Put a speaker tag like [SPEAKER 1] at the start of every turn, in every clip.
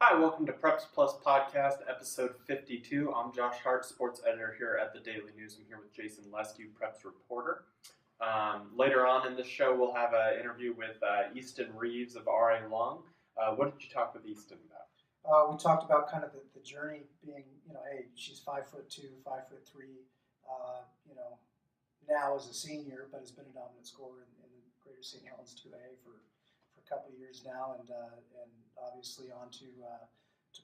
[SPEAKER 1] Hi, welcome to Preps Plus Podcast, episode 52. I'm Josh Hart, sports editor here at the Daily News. I'm here with Jason Leskiw, Preps reporter. Later on in this show, we'll have an interview with Eastyn Reeves of RA Long. What did you talk with Eastyn about?
[SPEAKER 2] We talked about kind of the journey being, hey, she's 5'2", 5'3", now as a senior, but has been a dominant scorer in the Greater St. Helens 2A for a couple of years now, and obviously on to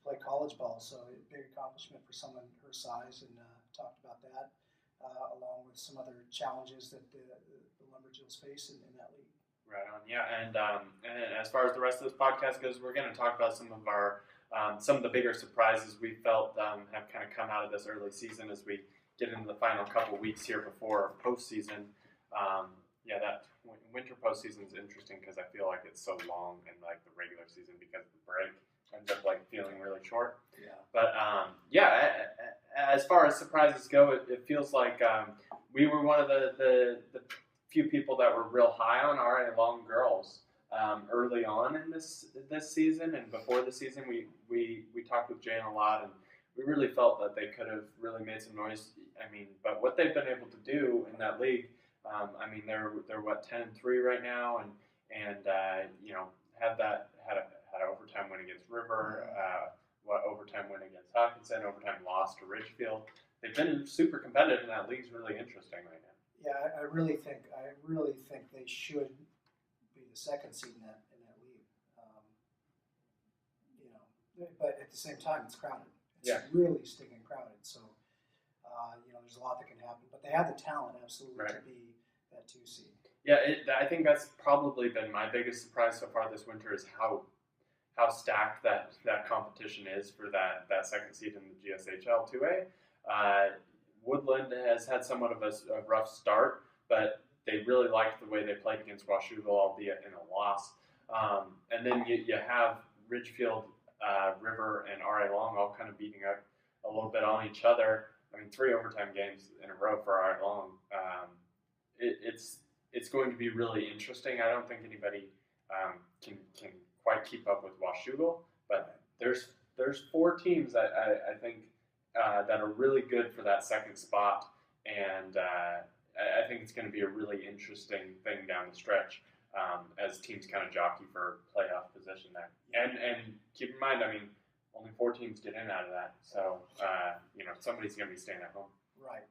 [SPEAKER 2] play college ball. So a big accomplishment for someone her size, and talked about that along with some other challenges that the Lumberjills face in that league.
[SPEAKER 1] Right on, yeah. And as far as the rest of this podcast goes, we're going to talk about some of our some of the bigger surprises we felt have kind of come out of this early season as we get into the final couple weeks here before postseason. That winter postseason is interesting because I feel like it's so long in like the regular season because the break ends up like feeling really short.
[SPEAKER 2] Yeah.
[SPEAKER 1] But as far as surprises go, it feels like we were one of the few people that were real high on RA Long girls early on in this season, and before the season we talked with Jane a lot, and we really felt that they could have really made some noise. I mean, but what they've been able to do in that league, they're what 10-3 right now, and had an overtime win against River, overtime win against Hawkinson, overtime loss to Ridgefield. They've been super competitive, and that league's really interesting right now.
[SPEAKER 2] Yeah, I really think they should be the second seed in that league. But at the same time, it's crowded. It's really stinking crowded. So there's a lot that can happen. But they have the talent, absolutely, to be that 2 seed.
[SPEAKER 1] Yeah, I think that's probably been my biggest surprise so far this winter is how stacked that competition is for that second seed in the GSHL 2A. Woodland has had somewhat of a rough start, but they really liked the way they played against Washougal, albeit in a loss. And then you have Ridgefield, River, and RA Long all kind of beating up a little bit on each other. I mean, 3 overtime games in a row for RA Long. It's going to be really interesting. I don't think anybody can quite keep up with Washougal, but there's 4 teams that I think that are really good for that second spot, and I think it's going to be a really interesting thing down the stretch as teams kind of jockey for playoff position there. And keep in mind, I mean, only 4 teams get in out of that, so somebody's going to be staying at home.
[SPEAKER 2] Right,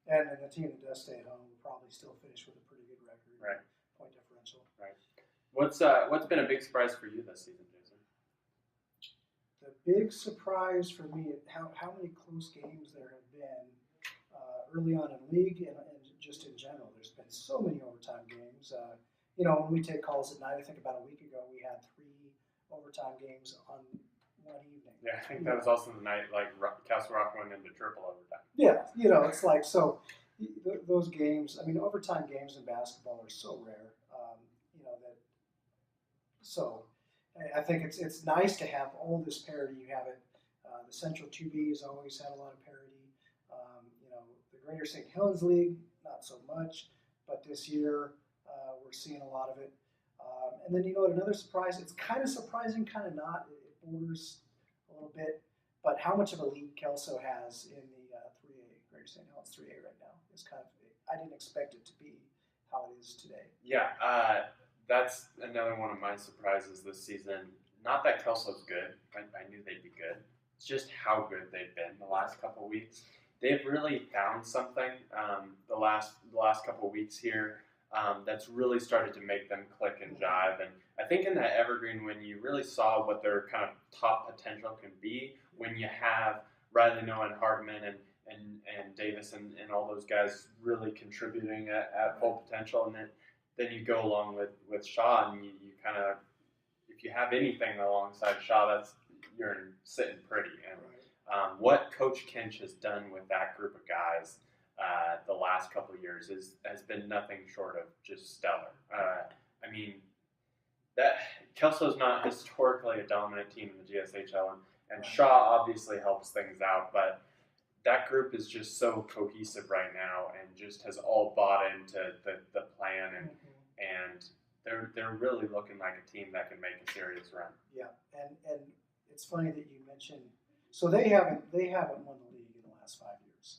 [SPEAKER 2] and then the team that does stay at home will probably still finish with a pretty good record.
[SPEAKER 1] Right.
[SPEAKER 2] Point differential.
[SPEAKER 1] Right. What's been a big surprise for you this season, Jason?
[SPEAKER 2] The big surprise for me is how many close games there have been early on in league and just in general. There's been so many overtime games. When we take calls at night, I think about a week ago we had 3 overtime games on one evening.
[SPEAKER 1] Yeah, I think that was also the night like Castle Rock went into triple overtime.
[SPEAKER 2] Yeah, it's like so. Those games. I mean, overtime games in basketball are so rare. So I think it's nice to have all this parity. You have it. The Central 2B has always had a lot of parity. The Greater St. Helens League, not so much, but this year we're seeing a lot of it. And then another surprise. It's kind of surprising, kind of not. It borders a little bit, but how much of a lead Kelso has in the 3A, Greater St. Helens 3A right now is kind of. I didn't expect it to be how it is today.
[SPEAKER 1] Yeah. That's another one of my surprises this season. Not that Kelso's good. I knew they'd be good. It's just how good they've been the last couple of weeks. They've really found something the last couple of weeks here that's really started to make them click and jive. And I think in that Evergreen win, you really saw what their kind of top potential can be when you have Riley Noah and Hardman and Davis and all those guys really contributing at full potential. And then you go along with Shaw, and you kind of, if you have anything alongside Shaw, you're sitting pretty. And what Coach Kinch has done with that group of guys the last couple of years has been nothing short of just stellar. I mean, that Kelso's not historically a dominant team in the GSHL, and Shaw obviously helps things out, but that group is just so cohesive right now and just has all bought into the plan, and they're really looking like a team that can make a serious run.
[SPEAKER 2] Yeah, and it's funny that you mentioned. So they haven't won the league in the last 5 years.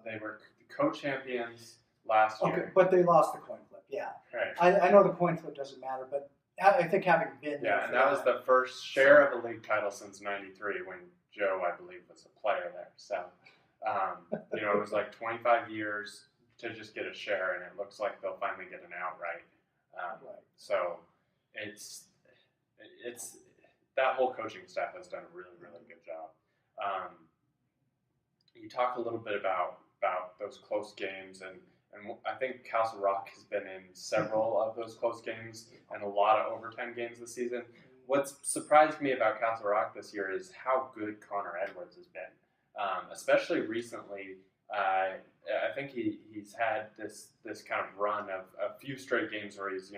[SPEAKER 1] They were co-champions last year.
[SPEAKER 2] Okay, but they lost the coin flip. Yeah,
[SPEAKER 1] right.
[SPEAKER 2] I know the coin flip doesn't matter, but I think having been there.
[SPEAKER 1] Yeah, and that was the first share of a league title since '93 when Joe, I believe, was a player there. So, it was like 25 years to just get a share, and it looks like they'll finally get an outright.
[SPEAKER 2] Right.
[SPEAKER 1] So, it's that whole coaching staff has done a really, really good job. You talk a little bit about those close games, and I think Castle Rock has been in several of those close games and a lot of overtime games this season. What's surprised me about Castle Rock this year is how good Connor Edwards has been, especially recently. I think he's had this kind of run of a few straight games where he's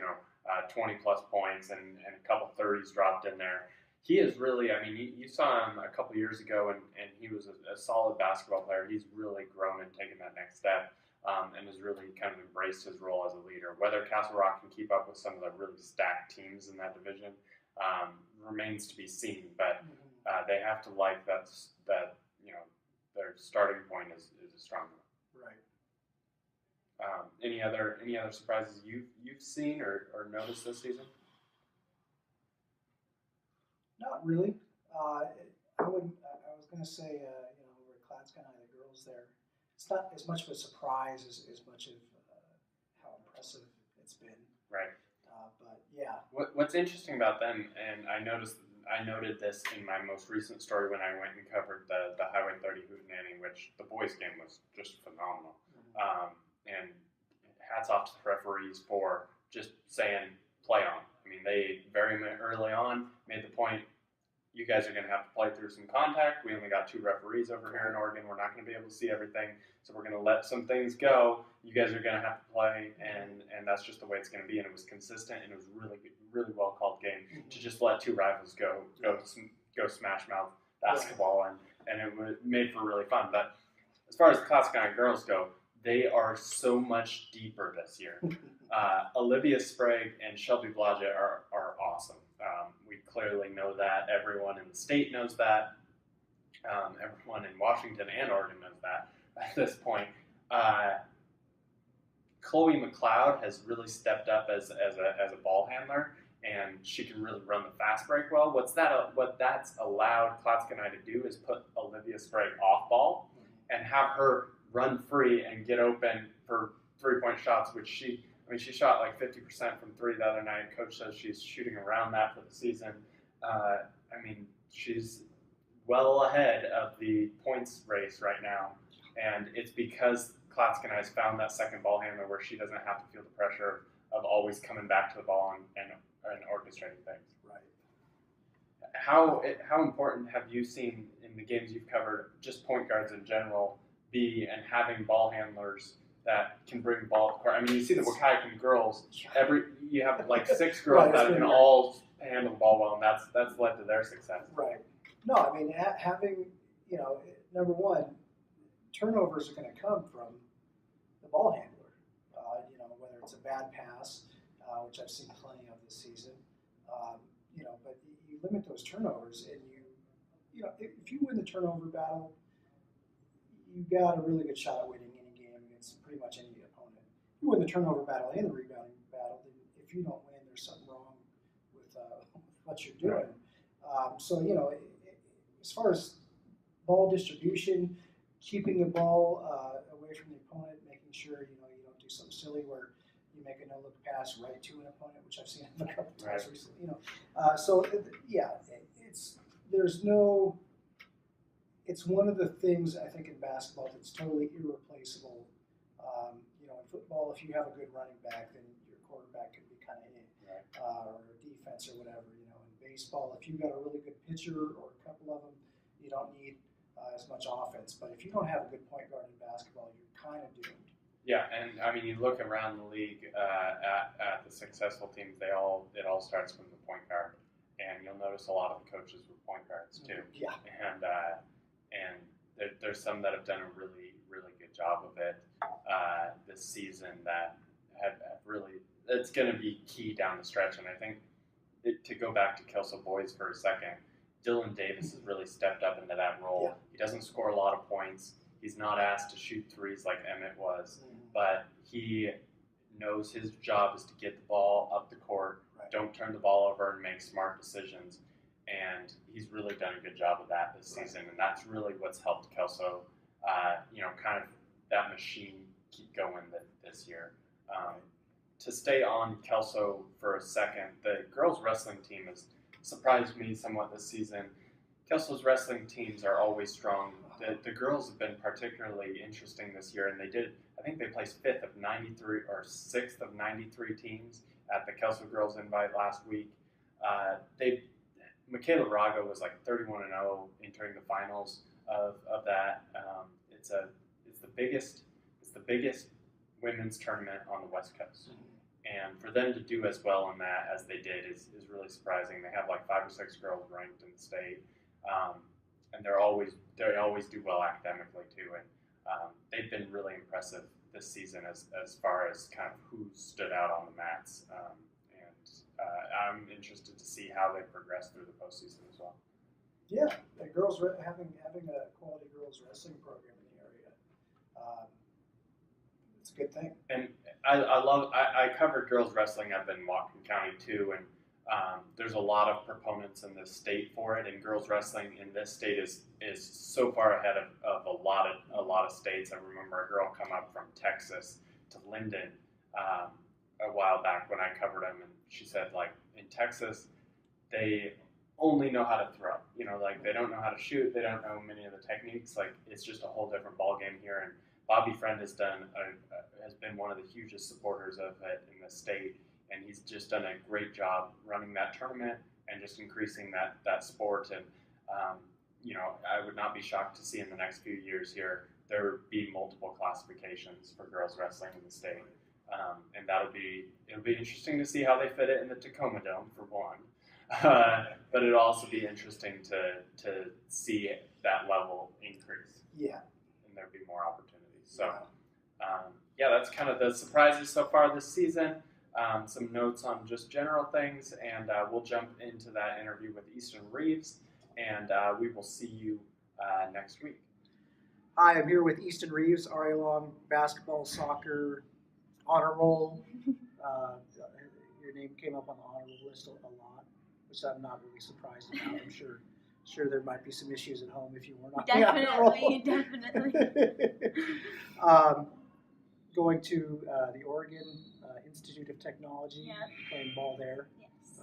[SPEAKER 1] 20 plus points and a couple 30s dropped in there. He is really, you saw him a couple years ago and he was a solid basketball player. He's really grown and taken that next step and has really kind of embraced his role as a leader. Whether Castle Rock can keep up with some of the really stacked teams in that division remains to be seen, but they have to like that their starting point is a strong one.
[SPEAKER 2] Right.
[SPEAKER 1] Any other surprises you've seen or noticed this season?
[SPEAKER 2] Not really. I wouldn't. I was going to say, over at Clatskanie, the girls there, it's not as much of a surprise as much of how impressive it's been.
[SPEAKER 1] Right.
[SPEAKER 2] But yeah.
[SPEAKER 1] What's interesting about them, and I noted this in my most recent story when I went and covered the Highway 30 Hootenanny, which the boys' game was just phenomenal. And hats off to the referees for just saying play on. They very early on made the point, you guys are going to have to play through some contact. We only got 2 referees over here in Oregon. We're not going to be able to see everything, so we're going to let some things go. You guys are going to have to play, and that's just the way it's going to be. And it was consistent, and it was really well called game to just let 2 rivals go smash mouth basketball, and it was made for really fun. But as far as the Clatskanie girls go, they are so much deeper this year. Olivia Sprague and Shelby Blodgett are awesome. We clearly know that. Everyone in the state knows that. Everyone in Washington and Oregon knows that at this point. Chloe McLeod has really stepped up as a ball handler, and she can really run the fast break well. What that's allowed Clatskanie to do is put Olivia Sprague off ball and have her run free and get open for 3-point shots, which she shot like 50% from 3 the other night. Coach says she's shooting around that for the season. She's well ahead of the points race right now, and it's because Clatskanie has found that second ball handler where she doesn't have to feel the pressure of always coming back to the ball and orchestrating things.
[SPEAKER 2] Right.
[SPEAKER 1] How important have you seen in the games you've covered, just point guards in general, be and having ball handlers that can bring the ball to the court? You see the Waukegan girls. You have like 6 girls that can all handle the ball well, and that's led to their success.
[SPEAKER 2] Right. No, having number one, turnovers are going to come from the ball handler. Whether it's a bad pass, which I've seen plenty of this season. But you limit those turnovers, and if you win the turnover battle, you got a really good shot at winning any game against pretty much any opponent. You win the turnover battle and the rebounding battle, then if you don't win, there's something wrong with what you're doing. As far as ball distribution, keeping the ball away from the opponent, making sure you don't do something silly where you make a no-look pass right to an opponent, which I've seen a couple times recently. It's one of the things I think in basketball that's totally irreplaceable. In football, if you have a good running back, then your quarterback can be kind of in, or defense or whatever. In baseball, if you've got a really good pitcher or a couple of them, you don't need as much offense. But if you don't have a good point guard in basketball, you're kind of doomed.
[SPEAKER 1] Yeah, and you look around the league at the successful teams. It all starts from the point guard, and you'll notice a lot of the coaches were point guards too.
[SPEAKER 2] Yeah,
[SPEAKER 1] and there's some that have done a really, really good job of it this season that have really. It's going to be key down the stretch, and I think to go back to Kelso boys for a second, Dylan Davis has really stepped up into that role.
[SPEAKER 2] Yeah.
[SPEAKER 1] He doesn't score a lot of points. He's not asked to shoot threes like Emmett was, but he knows his job is to get the ball up the court, don't turn the ball over, and make smart decisions. And he's really done a good job of that this season, and that's really what's helped Kelso, kind of that machine keep going this year. To stay on Kelso for a second, the girls wrestling team has surprised me somewhat this season. Kelso's wrestling teams are always strong. The girls have been particularly interesting this year, and I think they placed 5th of 93 or 6th of 93 teams at the Kelso Girls Invite last week. Michaela Raga was like 31-0 entering the finals of that. It's the biggest women's tournament on the West Coast. And for them to do as well in that as they did is really surprising. They have like 5 or 6 girls ranked in the state, and they always do well academically too. And they've been really impressive this season as far as kind of who stood out on the mats. I'm interested to see how they progress through the postseason as well.
[SPEAKER 2] Yeah, the girls having a quality girls wrestling program in the area, it's a good thing.
[SPEAKER 1] And I covered girls wrestling up in Whatcom County too, and there's a lot of proponents in the state for it. And girls wrestling in this state is so far ahead of a lot of states. I remember a girl come up from Texas to Linden a while back when I covered them, and she said, like, in Texas, they only know how to throw. Like, they don't know how to shoot. They don't know many of the techniques. Like, it's just a whole different ball game here. And Bobby Friend has been one of the hugest supporters of it in the state, and he's just done a great job running that tournament and just increasing that sport. And I would not be shocked to see in the next few years here there be multiple classifications for girls wrestling in the state. And it'll be interesting to see how they fit it in the Tacoma Dome for one, but it'll also be interesting to see that level increase.
[SPEAKER 2] Yeah,
[SPEAKER 1] and there'll be more opportunities. So, that's kind of the surprises so far this season. Some notes on just general things, and we'll jump into that interview with Eastyn Reeves, and we will see you next week.
[SPEAKER 2] Hi, I'm here with Eastyn Reeves, RA Long basketball, soccer honor roll. Your name came up on the honor roll list a lot, which I'm not really surprised about. I'm sure there might be some issues at home if you weren't on the honor roll.
[SPEAKER 3] Definitely.
[SPEAKER 2] Going to the Oregon Institute of Technology, playing ball there.
[SPEAKER 3] Yes.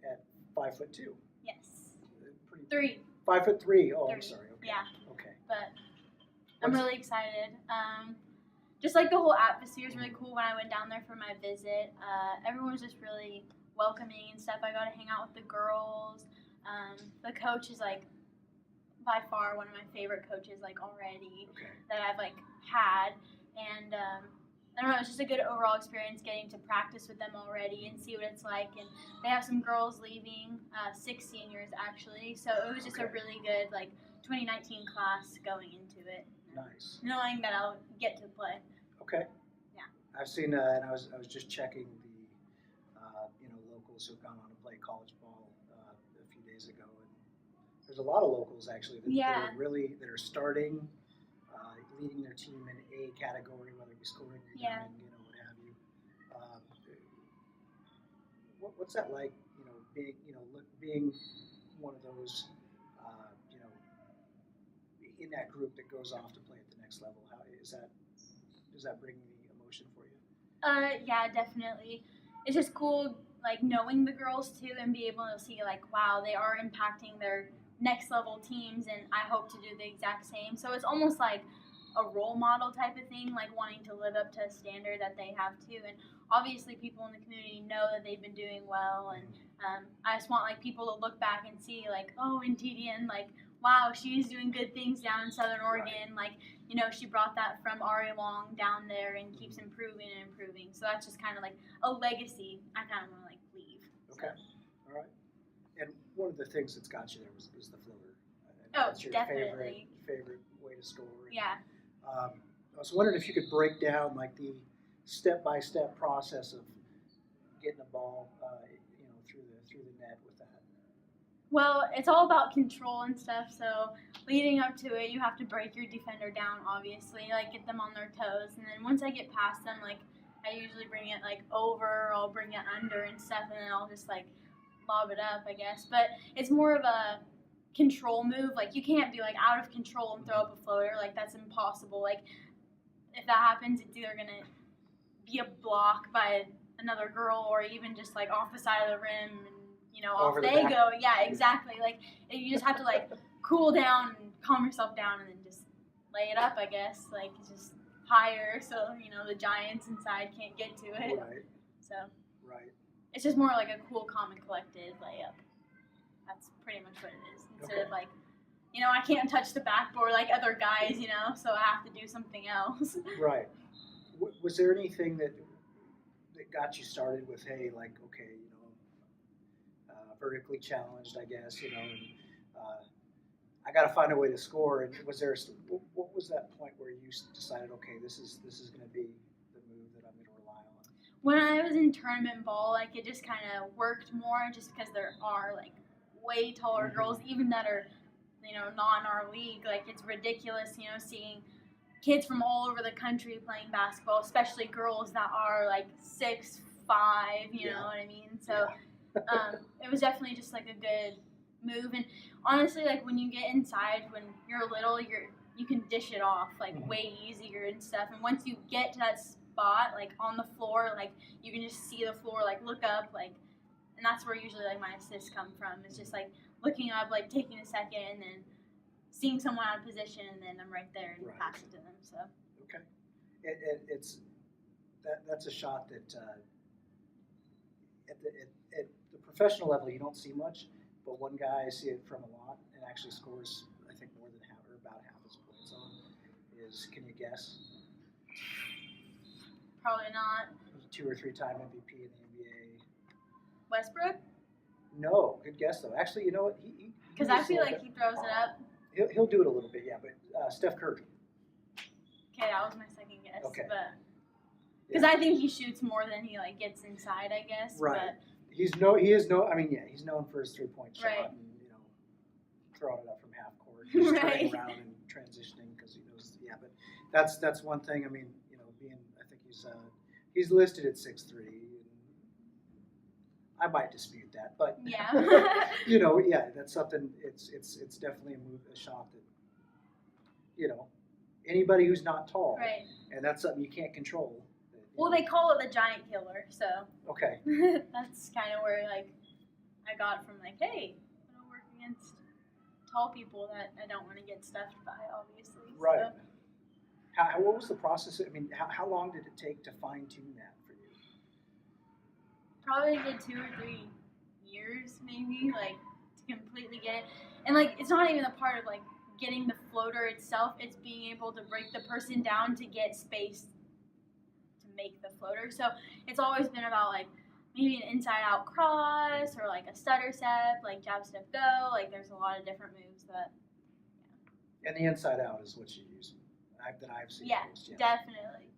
[SPEAKER 2] At 5'2".
[SPEAKER 3] Yes.
[SPEAKER 2] 3. 5'3". Oh,
[SPEAKER 3] 3.
[SPEAKER 2] I'm sorry. Okay.
[SPEAKER 3] Yeah.
[SPEAKER 2] Okay.
[SPEAKER 3] But I'm really excited. Just like the whole atmosphere is really cool when I went down there for my visit. Everyone was just really welcoming and stuff. I got to hang out with the girls. The coach is like by far one of my favorite coaches already that I've had. And I don't know, it's just a good overall experience getting to practice with them already and see what it's like. And they have some girls leaving, 6 seniors actually. So it was just a really good 2019 class going into it.
[SPEAKER 2] Nice.
[SPEAKER 3] Knowing that I'll get to play.
[SPEAKER 2] Okay.
[SPEAKER 3] Yeah.
[SPEAKER 2] I've seen, and I was just checking the locals who've gone on to play college ball a few days ago, and there's a lot of locals actually that are starting, leading their team in a category, whether it be scoring, rebounding, what have you. What's that like? Being one of those. In that group that goes off to play at the next level, does that bring the emotion for you?
[SPEAKER 3] Yeah, definitely. It's just cool, knowing the girls too, and be able to see, wow, they are impacting their next level teams, and I hope to do the exact same. So it's almost like a role model type of thing, wanting to live up to a standard that they have too. And obviously, people in the community know that they've been doing well, and I just want people to look back and see, in TDN, wow, she's doing good things down in Southern Oregon. She brought that from RA Long down there and keeps improving and improving. So that's just kind of a legacy I kind of want to leave.
[SPEAKER 2] Okay. All right. And one of the things that's got you there is the floater.
[SPEAKER 3] That's your definitely.
[SPEAKER 2] favorite way to score.
[SPEAKER 3] Yeah.
[SPEAKER 2] I was wondering if you could break down the step-by-step process of getting a ball, through the net with that.
[SPEAKER 3] Well, it's all about control and stuff. So leading up to it, you have to break your defender down, obviously, like get them on their toes. And then once I get past them, like I usually bring it like over, or I'll bring it under and stuff, and then I'll just like lob it up, I guess. But it's more of a control move. Like you can't be like out of control and throw up a floater. Like that's impossible. Like if that happens, it's either gonna be a block by another girl, or even just like off the side of the rim, and off they go. Yeah, exactly. Like you just have to like cool down and calm yourself down, and then just lay it up, I guess. Like it's just higher, so the giants inside can't get to it.
[SPEAKER 2] Right.
[SPEAKER 3] So
[SPEAKER 2] right.
[SPEAKER 3] It's just more like a cool, calm, and collected layup. That's pretty much what it is. Instead of like, I can't touch the backboard like other guys, so I have to do something else.
[SPEAKER 2] Right. Was there anything that got you started with, hey, like, okay, vertically challenged, I guess, and I got to find a way to score. And was there, what was that point where you decided, okay, this is going to be the move that I'm going to rely on?
[SPEAKER 3] When I was in tournament ball, like it just kind of worked more, just because there are like way taller girls, even that are, not in our league. Like it's ridiculous, seeing kids from all over the country playing basketball, especially girls that are like 6'5", you know what I mean? So it was definitely just like a good move. And honestly, like when you get inside, when you're little, you can dish it off like way easier and stuff. And once you get to that spot, like on the floor, like you can just see the floor, like look up, like, and that's where usually like my assists come from. It's just like looking up, like taking a second, and then seeing someone out of position, and then I'm right there and pass it to them. So
[SPEAKER 2] okay, it's that's a shot that at the professional level you don't see much, but one guy I see it from a lot and actually scores, I think, more than half or about half his points on is, can you guess?
[SPEAKER 3] Probably not.
[SPEAKER 2] He was a 2 or 3 time MVP in the NBA.
[SPEAKER 3] Westbrook?
[SPEAKER 2] No, good guess though. Actually, you know what?
[SPEAKER 3] Because I feel like he throws it up.
[SPEAKER 2] He'll do it a little bit, yeah. But Steph Curry.
[SPEAKER 3] Okay, that was my second guess.
[SPEAKER 2] Okay.
[SPEAKER 3] But because I think he shoots more than he like gets inside, I guess.
[SPEAKER 2] Right.
[SPEAKER 3] But
[SPEAKER 2] he's known for his 3-point shot and throwing it up from half court, just turning around and transitioning because he knows. Yeah, but that's one thing. I mean, I think he's listed at 6'3". I might dispute that, but
[SPEAKER 3] yeah,
[SPEAKER 2] that's something. It's definitely a shot that anybody who's not tall,
[SPEAKER 3] right?
[SPEAKER 2] And that's something you can't control.
[SPEAKER 3] Well, they call it the giant killer, so
[SPEAKER 2] okay.
[SPEAKER 3] That's kind of where like I got from like, hey, I don't work against tall people that I don't want to get stuffed by, obviously.
[SPEAKER 2] Right.
[SPEAKER 3] So.
[SPEAKER 2] What was the process? I mean, how long did it take to fine tune that for you?
[SPEAKER 3] Probably a good 2 or 3 years, maybe, like to completely get it. And like, it's not even a part of like getting the floater itself. It's being able to break the person down to get space to make the floater. So it's always been about like maybe an inside out cross or like a stutter step, like jab step go. Like there's a lot of different moves that.
[SPEAKER 2] Yeah. And the inside out is what you use. That I've seen.
[SPEAKER 3] Yeah,
[SPEAKER 2] most,
[SPEAKER 3] definitely.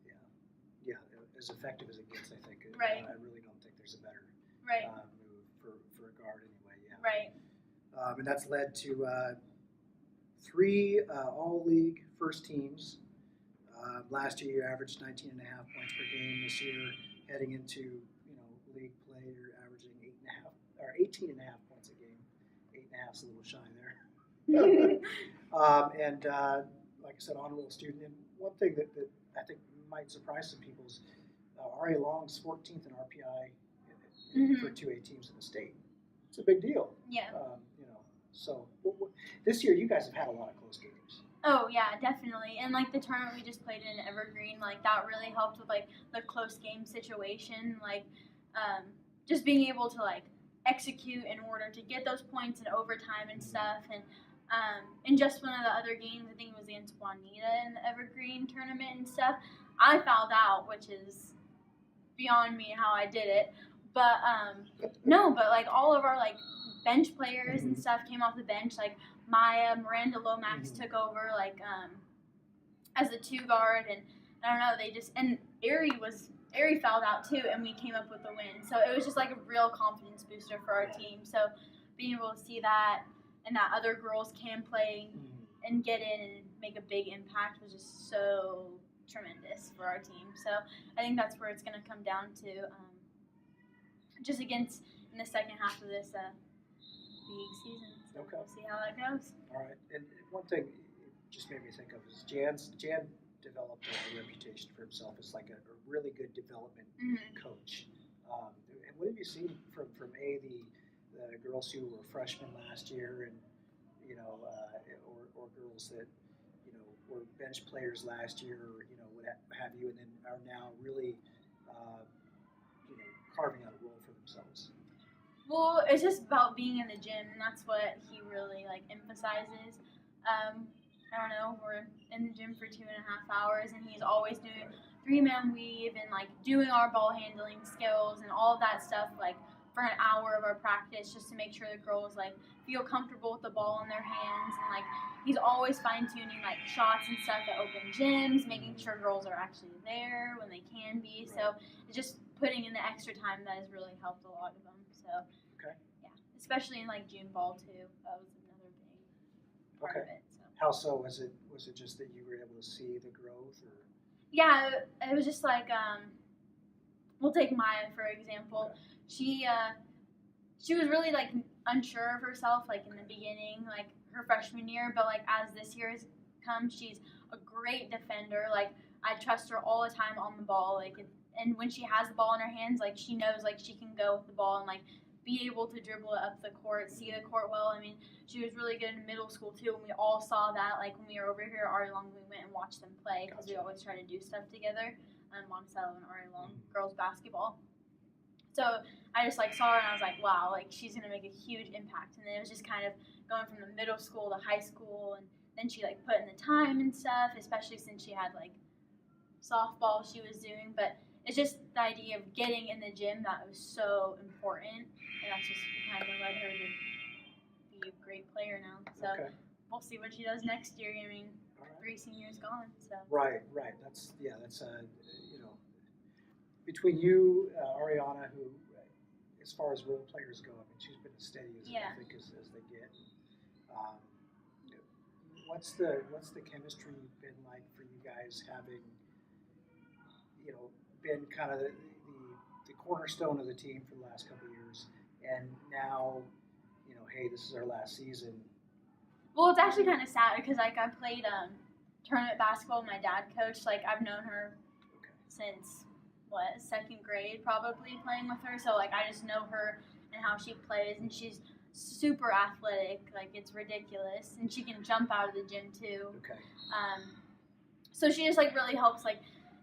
[SPEAKER 2] Yeah, as effective as it gets, I think.
[SPEAKER 3] Right.
[SPEAKER 2] I really don't think there's a better move for a guard anyway. Yeah.
[SPEAKER 3] Right.
[SPEAKER 2] And that's led to 3 all-league first teams. Last year, you averaged 19.5 points per game. This year, heading into league play, you're averaging 18.5 points a game. 8.5 is a little shy there. Like I said, honor roll student. And one thing that I think might surprise some people is R.A. Long's 14th in RPI for 2A teams in the state. It's a big deal.
[SPEAKER 3] Yeah.
[SPEAKER 2] So this year you guys have had a lot of close games.
[SPEAKER 3] Oh yeah, definitely. And like the tournament we just played in Evergreen, like that really helped with like the close game situation, like just being able to like execute in order to get those points in overtime and stuff. And just one of the other games, I think it was against Juanita in the Evergreen tournament and stuff, I fouled out, which is beyond me how I did it. But but like all of our like bench players and stuff came off the bench. Like Miranda Lomax took over like as a 2 guard, and I don't know, and Ari fouled out too, and we came up with the win. So it was just like a real confidence booster for our team. So being able to see that and that other girls can play and get in and make a big impact was just so tremendous for our team. So I think that's where it's going to come down to, just against in the second half of this league season. So we'll see how that goes.
[SPEAKER 2] All right. And one thing it just made me think of is Jan developed a reputation for himself as like a really good development coach. And what have you seen from the girls who were freshmen last year, and or girls that were bench players last year, or what have you, and then are now really carving out a role for themselves?
[SPEAKER 3] Well, it's just about being in the gym, and that's what he really emphasizes. I don't know, we're in the gym for 2.5 hours, and he's always doing 3-man weave and doing our ball handling skills and all of that stuff for an hour of our practice, just to make sure the girls feel comfortable with the ball in their hands. And he's always fine-tuning shots and stuff at open gyms, making sure girls are actually there when they can be. So it's just putting in the extra time that has really helped a lot of them. So yeah, especially in June ball too. That was another big part of it. So.
[SPEAKER 2] How so? Was it just that you were able to see the growth, or?
[SPEAKER 3] Yeah, it was just we'll take Maya for example. She was really unsure of herself in the beginning, her freshman year, but as this year has come, she's a great defender. I trust her all the time on the ball, and when she has the ball in her hands, she knows she can go with the ball and be able to dribble it up the court, see the court well. I mean, she was really good in middle school too, and we all saw that. When we were over here at Ari Long, we went and watched them play because we always try to do stuff together. Monticello and Ari Long girls basketball. So I just saw her and I was wow, she's gonna make a huge impact. And then it was just kind of going from the middle school to high school, and then she put in the time and stuff, especially since she had softball she was doing. But it's just the idea of getting in the gym that was so important, and that's just kind of led her to be a great player now. So we'll see what she does next year. I mean, 3 seniors gone. So
[SPEAKER 2] right. That's between you, Ariana, who, as far as role players go, I mean, she's been as steady as I think as they get. What's the chemistry been like for you guys, having been kind of the cornerstone of the team for the last couple of years, and now hey, this is our last season?
[SPEAKER 3] Well, it's actually kind of sad because I played tournament basketball with my dad coached. I've known her since second grade, probably, playing with her. So I just know her and how she plays, and she's super athletic. It's ridiculous, and she can jump out of the gym too. So she just really helps.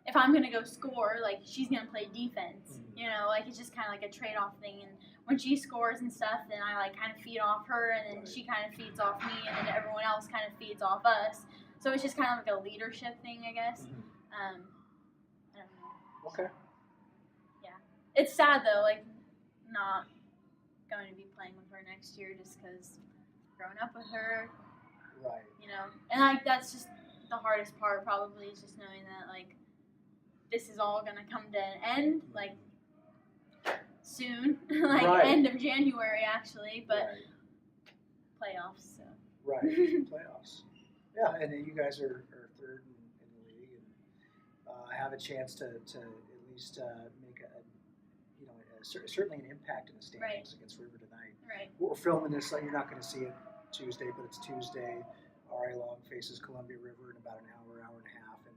[SPEAKER 3] If I'm gonna go score, she's gonna play defense. It's just kind of a trade-off thing. And when she scores and stuff, then I kind of feed off her, and then she kind of feeds off me, and then everyone else kind of feeds off us. So it's just kind of a leadership thing, I guess. I don't know. Yeah, it's sad though, not going to be playing with her next year just because growing up with her.
[SPEAKER 2] Right.
[SPEAKER 3] And that's just the hardest part probably, is just knowing that this is all gonna come to an end soon, end of January actually, but playoffs. So.
[SPEAKER 2] Right, playoffs. Yeah, and then you guys are third in the league, and have a chance to at least make certainly an impact in the standings against River tonight.
[SPEAKER 3] Right.
[SPEAKER 2] We're filming this, you're not going to see it Tuesday, but it's Tuesday. Ari Long faces Columbia River in about an hour and a half, and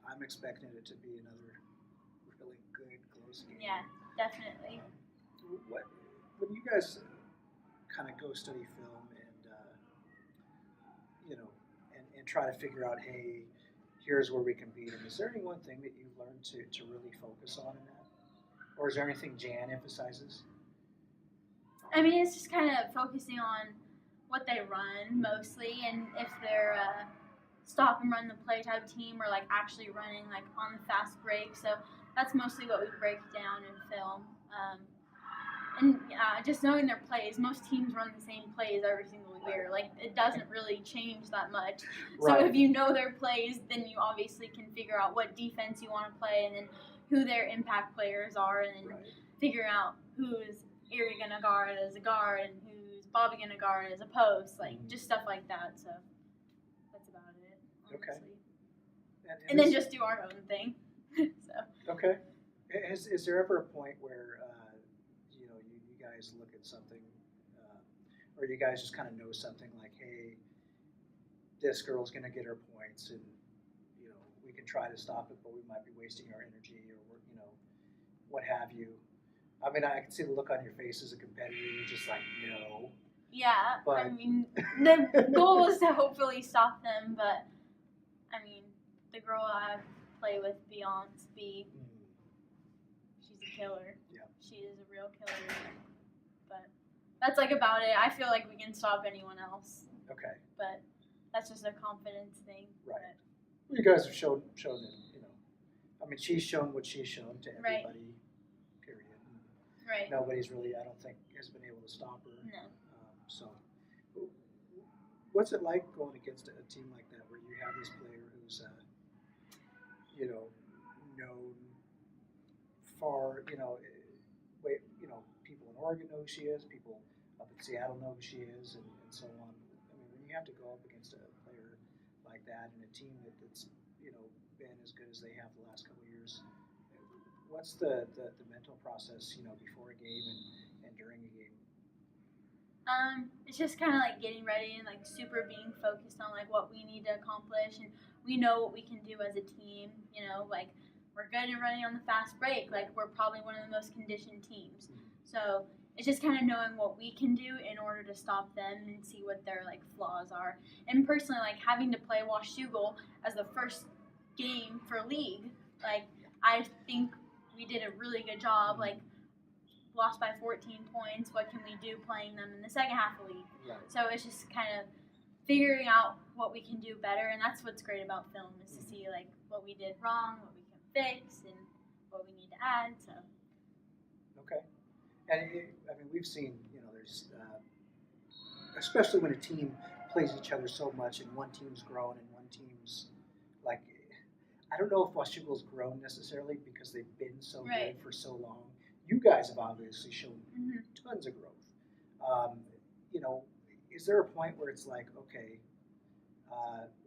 [SPEAKER 2] I'm expecting it to be another really good, close game.
[SPEAKER 3] Yeah, definitely.
[SPEAKER 2] When you guys kind of go study film and and try to figure out, hey, here's where we can beat them, is there any one thing that you've learned to really focus on in that? Or is there anything Jan emphasizes?
[SPEAKER 3] I mean, it's just kind of focusing on what they run mostly, and if they're stop and run the play type team, or actually running on the fast break. So that's mostly what we break down in film. And just knowing their plays, most teams run the same plays every single year. It doesn't really change that much. So if you know their plays, then you obviously can figure out what defense you want to play, and then who their impact players are, and then figure out who is Erie gonna guard as a guard and who's Bobby gonna guard as a post, like just stuff like that. So that's about it, honestly.
[SPEAKER 2] Okay.
[SPEAKER 3] And then just do our own thing. So.
[SPEAKER 2] Okay. Is there ever a point where you guys look at something, or you guys just kind of know something like, hey, this girl's gonna get her points, and we can try to stop it, but we might be wasting our energy, or what have you. I mean, I can see the look on your face as a competitor. You're just like, no.
[SPEAKER 3] Yeah,
[SPEAKER 2] but
[SPEAKER 3] I mean, the goal is to hopefully stop them, but I mean, the girl I play with, Beyonce B, she's a killer.
[SPEAKER 2] Yeah. She
[SPEAKER 3] is a real killer. But that's like about it. I feel like we can stop anyone else.
[SPEAKER 2] Okay.
[SPEAKER 3] But that's just a confidence thing.
[SPEAKER 2] Right.
[SPEAKER 3] But
[SPEAKER 2] you guys have shown that, I mean, she's shown what she's shown to everybody.
[SPEAKER 3] Right.
[SPEAKER 2] Period.
[SPEAKER 3] Right.
[SPEAKER 2] Nobody's really, I don't think, has been able to stop her.
[SPEAKER 3] No.
[SPEAKER 2] So, what's it like going against a team like that, where you have this player who's, known far, people in Oregon know who she is, people up in Seattle know who she is, and so on. I mean, when you have to go up against a player like that and a team that's been as good as they have the last couple of years, what's the mental process, before a game and during a game?
[SPEAKER 3] It's just kind of like getting ready and like super being focused on like what we need to accomplish, and we know what we can do as a team. Like we're good at running on the fast break. Like we're probably one of the most conditioned teams. So it's just kind of knowing what we can do in order to stop them and see what their like flaws are. And personally, like having to play Washougal as the first game for league, like I think we did a really good job. Like lost by 14 points. What can we do playing them in the second half of the league?
[SPEAKER 2] Right.
[SPEAKER 3] So it's just kind of figuring out what we can do better, and that's what's great about film is to see like what we did wrong, what we can fix, and what we need to add. So.
[SPEAKER 2] Okay. And I mean, we've seen, there's, especially when a team plays each other so much, and one team's grown and one team's like, I don't know if Washougal's grown necessarily because they've been so good for so long. You guys have obviously shown tons of growth. Is there a point where it's like, okay,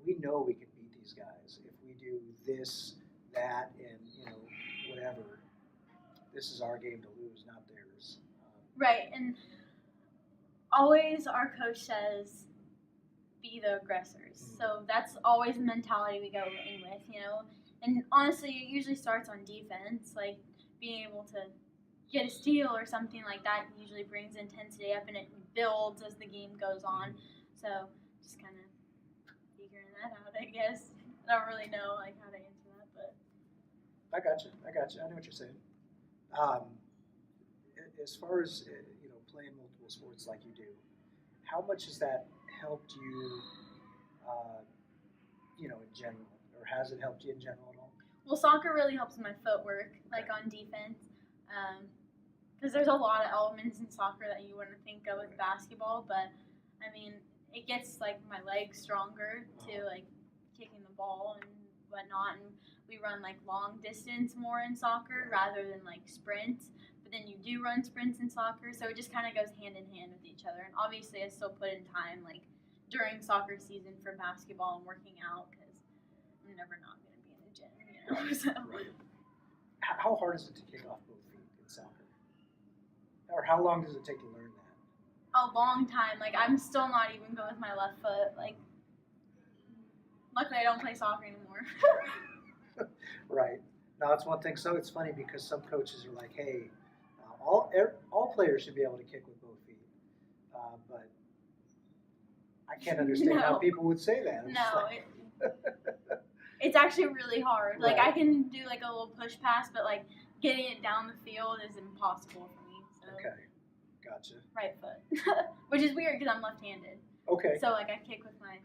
[SPEAKER 2] we know we can beat these guys if we do this, that, and whatever. This is our game to lose, not theirs.
[SPEAKER 3] Right, and always our coach says, be the aggressors. So that's always the mentality we go in with, And honestly, it usually starts on defense, like being able to get a steal or something like that usually brings intensity up, and it builds as the game goes on. So just kind of figuring that out, I guess. I don't really know like how to answer that, but
[SPEAKER 2] I got you. I know what you're saying. As far as playing multiple sports like you do, how much has that helped you, in general, or has it helped you in general at all?
[SPEAKER 3] Well, soccer really helps my footwork, like on defense. Because there's a lot of elements in soccer that you wouldn't think of with basketball, but I mean, it gets like my legs stronger to like kicking the ball and whatnot, and we run like long distance more in soccer rather than like sprints. But then you do run sprints in soccer, so it just kind of goes hand in hand with each other. And obviously, I still put in time like during soccer season for basketball and working out because I'm never not going to be in the gym, So.
[SPEAKER 2] Right. How hard is it to kick off both feet in soccer? Or how long does it take to learn that?
[SPEAKER 3] A long time. Like, I'm still not even good with my left foot. Like, luckily I don't play soccer anymore.
[SPEAKER 2] Right. No, that's one thing. So it's funny because some coaches are like, hey, all players should be able to kick with both feet. But I can't understand how people would say that.
[SPEAKER 3] It's actually really hard. Like,
[SPEAKER 2] Right.
[SPEAKER 3] I can do, like, a little push pass, but, like, getting it down the field is impossible for me. So.
[SPEAKER 2] Okay. Gotcha.
[SPEAKER 3] Right foot. Which is weird because I'm left-handed.
[SPEAKER 2] Okay.
[SPEAKER 3] So, like, I kick with my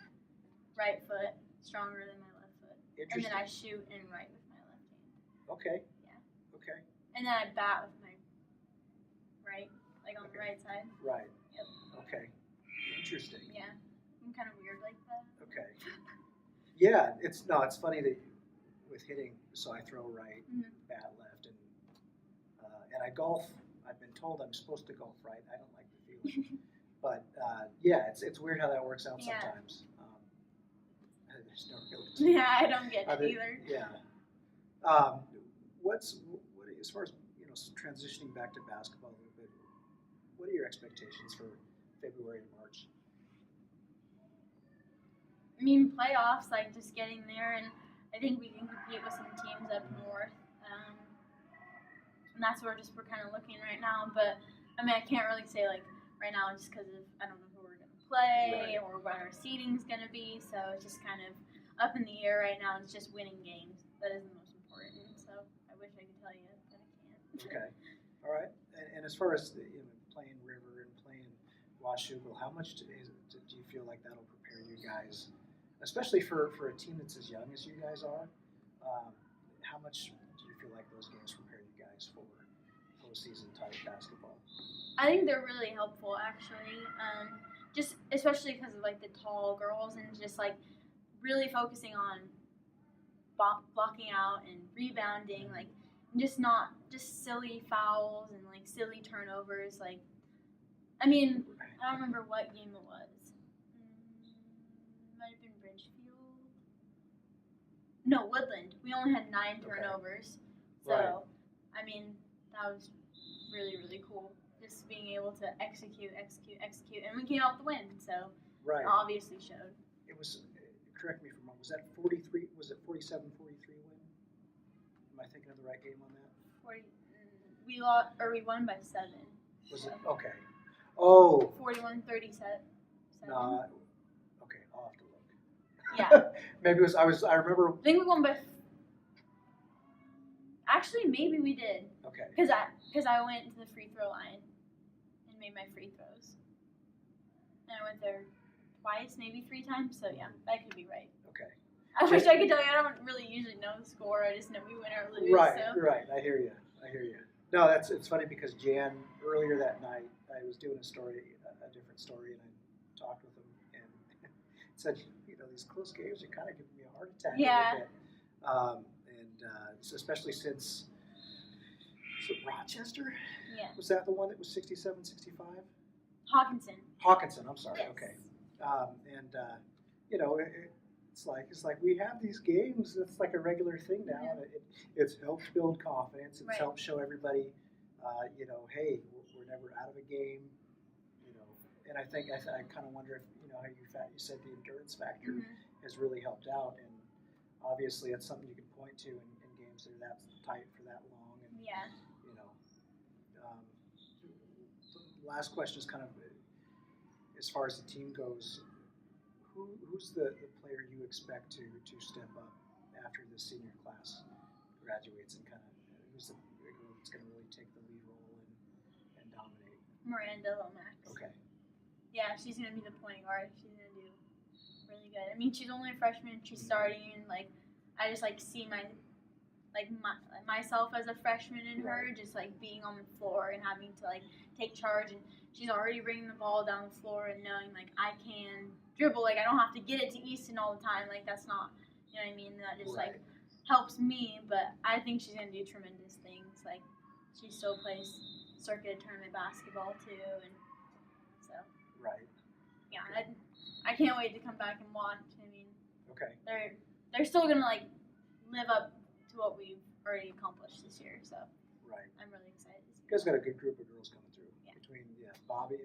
[SPEAKER 3] right foot stronger than my left foot. And then I shoot and right with my left hand.
[SPEAKER 2] Okay.
[SPEAKER 3] Yeah.
[SPEAKER 2] Okay.
[SPEAKER 3] And then I bat with my right, like on the right side.
[SPEAKER 2] Right.
[SPEAKER 3] Yep.
[SPEAKER 2] Okay. Interesting.
[SPEAKER 3] Yeah. I'm kind of weird like that.
[SPEAKER 2] Okay. Yeah, it's funny that with hitting, so I throw right, bat left, and I golf I've been told I'm supposed to golf right. I don't like the feeling. But yeah, it's weird how that works out sometimes. There's no real.
[SPEAKER 3] Yeah, I don't get it either.
[SPEAKER 2] Yeah. What as far as transitioning back to basketball a little bit? What are your expectations for February and March?
[SPEAKER 3] I mean, playoffs, like just getting there, and I think we can compete with some teams up north. And that's where we're kind of looking right now. But I mean, I can't really say like right now just because of I don't know who we're gonna play or what our seeding's gonna be. So it's just kind of up in the air right now. It's just winning games that is the most important. So I wish I could tell you, but I can't.
[SPEAKER 2] Okay, all right. And as far as playing River and playing Washougal, how much do you feel like that'll prepare you guys, especially for a team that's as young as you guys are? How much do you feel like those games prepare you guys for postseason type basketball?
[SPEAKER 3] I think they're really helpful, actually. Just especially because of like the tall girls and just like really focusing on blocking out and rebounding, like just not just silly fouls and like silly turnovers. Like, I mean, I don't remember what game it was. Might have been Bridgefield. No, Woodland. We only had 9 turnovers. So, I mean, that was really, really cool. Just being able to execute, and we came out with the win. So, it obviously showed.
[SPEAKER 2] It was, correct me if I'm wrong, was that 43? Was it 47-43 win? Am I thinking of the right game on that?
[SPEAKER 3] We won by 7.
[SPEAKER 2] Was it? Okay. Oh.
[SPEAKER 3] 41-37.
[SPEAKER 2] No. Okay, I'll have to look.
[SPEAKER 3] Yeah.
[SPEAKER 2] Maybe it was. I remember.
[SPEAKER 3] I think we won by. Actually, maybe we did.
[SPEAKER 2] Okay.
[SPEAKER 3] Because I went to the free throw line and made my free throws, and I went there twice, maybe 3 times. So yeah, that could be right.
[SPEAKER 2] Okay.
[SPEAKER 3] I wish I could tell you. I don't really usually know the score. I just know we win or lose.
[SPEAKER 2] Right.
[SPEAKER 3] So.
[SPEAKER 2] Right. I hear you. No, it's funny because Jan earlier that night I was doing a different story, and I talked with him and said, these close games are kind of giving me a heart attack.
[SPEAKER 3] Yeah.
[SPEAKER 2] A little bit. So especially since Rochester.
[SPEAKER 3] Yeah.
[SPEAKER 2] Was that the one that was 67-65?
[SPEAKER 3] Hawkinson.
[SPEAKER 2] I'm sorry.
[SPEAKER 3] Yes.
[SPEAKER 2] Okay. It's like we have these games. It's like a regular thing now.
[SPEAKER 3] Yeah.
[SPEAKER 2] And it's helped build confidence. It's helped show everybody, hey, we're never out of a game. And I think I kind of wonder if how you said the endurance factor has really helped out, and obviously it's something you can point to in games that are that tight for that long. And last question is kind of as far as the team goes. Who's the player you expect to step up after the senior class graduates, and kind of who's the girl that's going to really take the lead role and dominate?
[SPEAKER 3] Miranda Lomax.
[SPEAKER 2] Okay.
[SPEAKER 3] Yeah, she's going to be the point guard. She's going to do really good. I mean, she's only a freshman. She's starting, and I just see myself as a freshman in her, just being on the floor and having to take charge. And she's already bringing the ball down the floor and knowing I can dribble. I don't have to get it to Eastyn all the time. That's not, you know what I mean. That just helps me. But I think she's gonna do tremendous things. She still plays circuit tournament basketball too, and so.
[SPEAKER 2] Right.
[SPEAKER 3] Yeah, I can't wait to come back and watch. I mean.
[SPEAKER 2] Okay.
[SPEAKER 3] They're still gonna live up to what we've already accomplished this year. So.
[SPEAKER 2] Right.
[SPEAKER 3] I'm really excited.
[SPEAKER 2] You guys got a good group of girls coming through.
[SPEAKER 3] Yeah.
[SPEAKER 2] Between Bobby,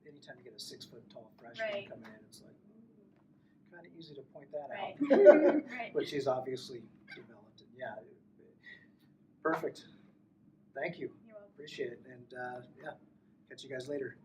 [SPEAKER 2] anytime you get a 6-foot-tall freshman coming in, it's kind of easy to point that out.
[SPEAKER 3] Right.
[SPEAKER 2] But she's obviously developed, and perfect. Thank you.
[SPEAKER 3] You're welcome.
[SPEAKER 2] Appreciate it, and catch you guys later.